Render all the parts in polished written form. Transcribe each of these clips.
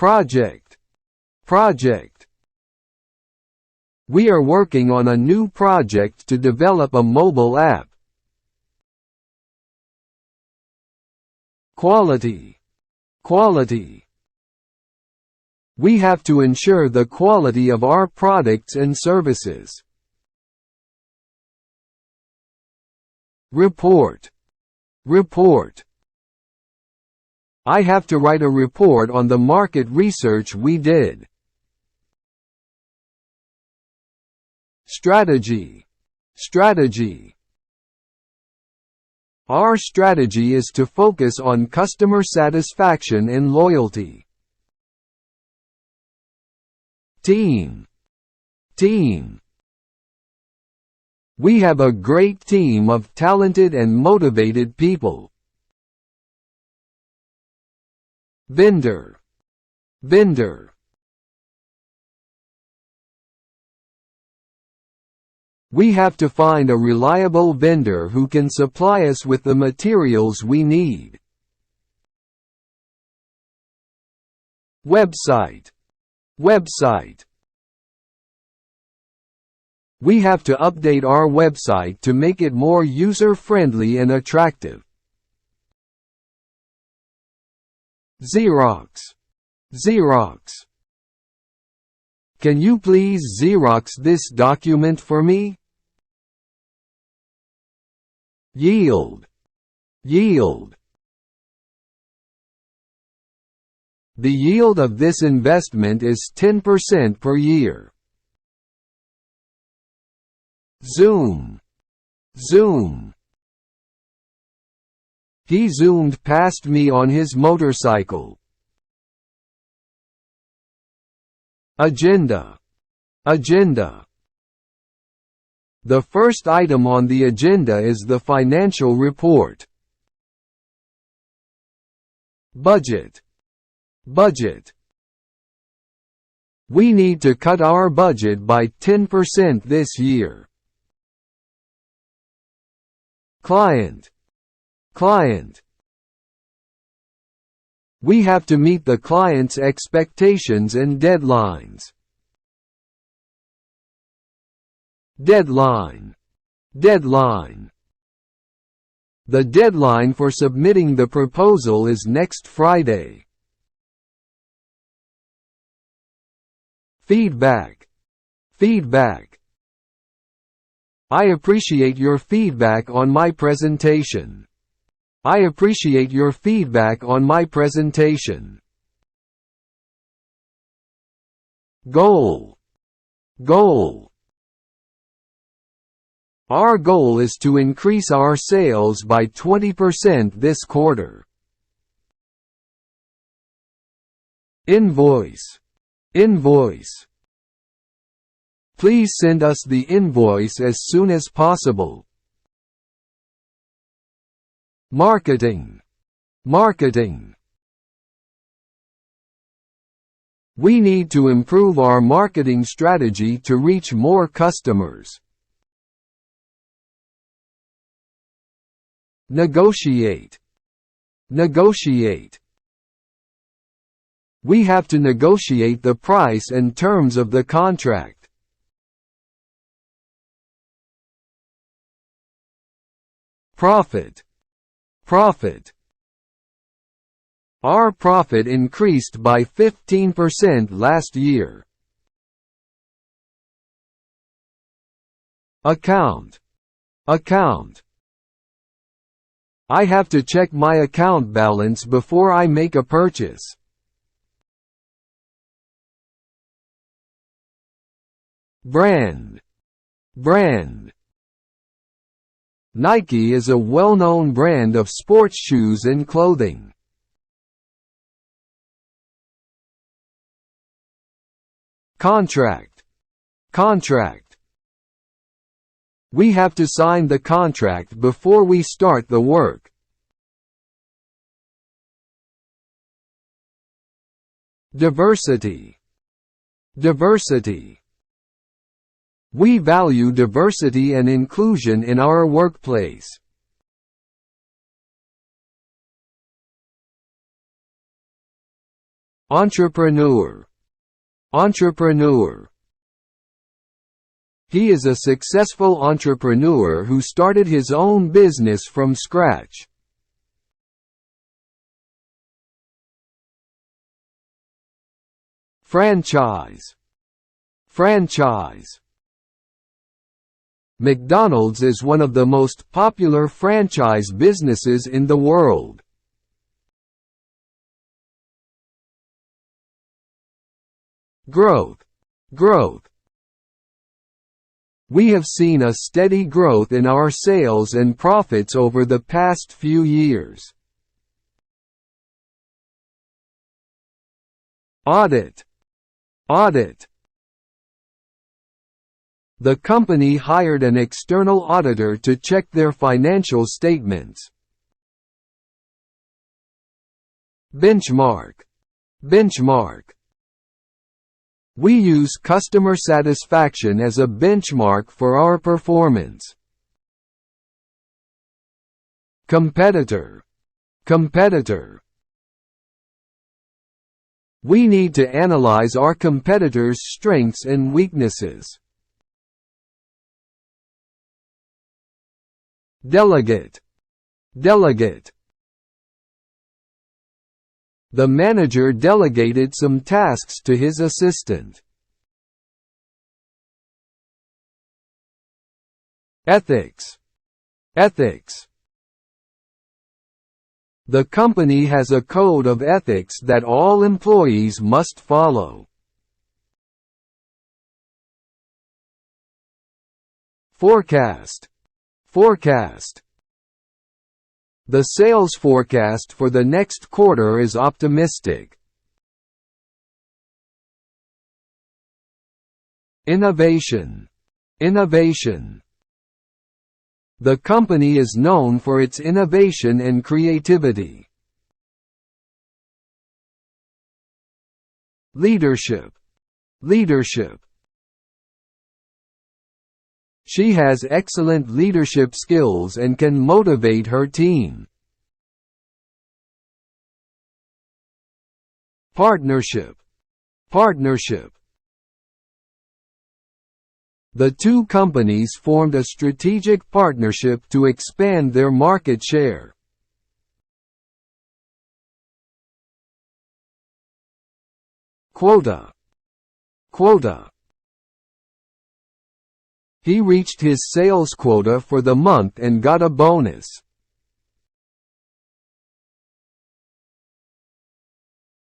project, project. We are working on a new project to develop a mobile app. Quality, quality. We have to ensure the quality of our products and services. Report, report. I have to write a report on the market research we did. Strategy, strategy. Our strategy is to focus on customer satisfaction and loyalty. Team, team. We have a great team of talented and motivated people. Vendor, vendor. We have to find a reliable vendor who can supply us with the materials we need. Website, website. We have to update our website to make it more user-friendly and attractive. Xerox, Xerox. Can you please Xerox this document for me? Yield, yield. The yield of this investment is 10% per year. Zoom, zoom. He zoomed past me on his motorcycle. Agenda, agenda. The first item on the agenda is the financial report. Budget, budget. We need to cut our budget by 10% this year. Client, client. We have to meet the client's expectations and deadlines. Deadline, deadline. The deadline for submitting the proposal is next Friday. Feedback, feedback. I appreciate your feedback on my presentation. I appreciate your feedback on my presentation. Goal, goal. Our goal is to increase our sales by 20% this quarter. Invoice, invoice. Please send us the invoice as soon as possible. Marketing, marketing. We need to improve our marketing strategy to reach more customers. Negotiate, negotiate. We have to negotiate the price and terms of the contract. Profit, profit. Our profit increased by 15% last year. Account, account. I have to check my account balance before I make a purchase. Brand, brand. Nike is a well-known brand of sports shoes and clothing. Contract, contract. We have to sign the contract before we start the work. Diversity, diversity. We value diversity and inclusion in our workplace. Entrepreneur. Entrepreneur. He is a successful entrepreneur who started his own business from scratch. Franchise. Franchise. McDonald's is one of the most popular franchise businesses in the world. Growth. Growth. We have seen a steady growth in our sales and profits over the past few years. Audit. Audit. The company hired an external auditor to check their financial statements. Benchmark. Benchmark. We use customer satisfaction as a benchmark for our performance. Competitor. Competitor. We need to analyze our competitors' strengths and weaknesses. Delegate. Delegate. The manager delegated some tasks to his assistant. Ethics. Ethics. The company has a code of ethics that all employees must follow. Forecast. Forecast. The sales forecast for the next quarter is optimistic. Innovation. Innovation. The company is known for its innovation and creativity. Leadership. Leadership. She has excellent leadership skills and can motivate her team. Partnership. Partnership. The two companies formed a strategic partnership to expand their market share. Quota. Quota. He reached his sales quota for the month and got a bonus.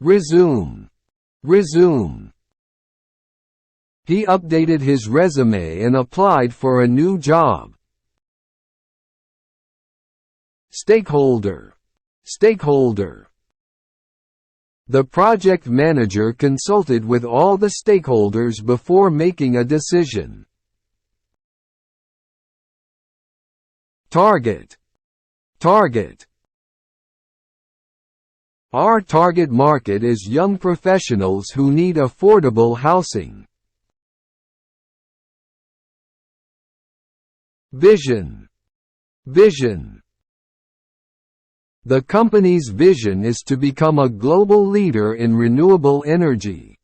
Resume. Resume. He updated his resume and applied for a new job. Stakeholder. Stakeholder. The project manager consulted with all the stakeholders before making a decision. Target. Target. Our target market is young professionals who need affordable housing. Vision. Vision. The company's vision is to become a global leader in renewable energy.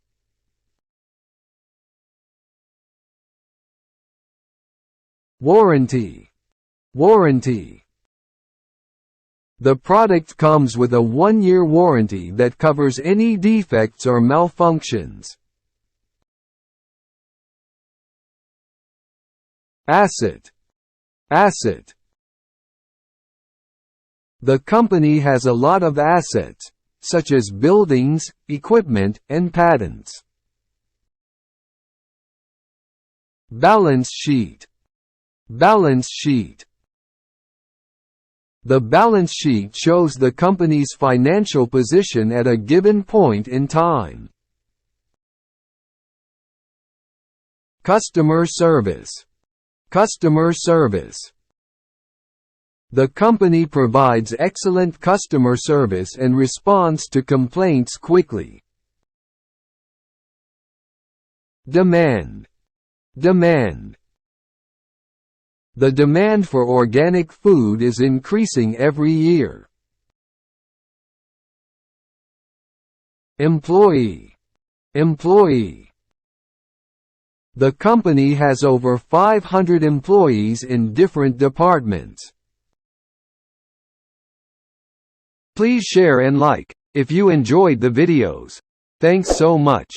Warranty. Warranty. The product comes with a 1-year warranty that covers any defects or malfunctions. Asset. Asset. The company has a lot of assets, such as buildings, equipment, and patents. Balance sheet. Balance sheet. The balance sheet shows the company's financial position at a given point in time. Customer service. Customer service. The company provides excellent customer service and responds to complaints quickly. Demand. Demand. The demand for organic food is increasing every year. Employee. Employee. The company has over 500 employees in different departments. Please share and like if you enjoyed the videos. Thanks so much.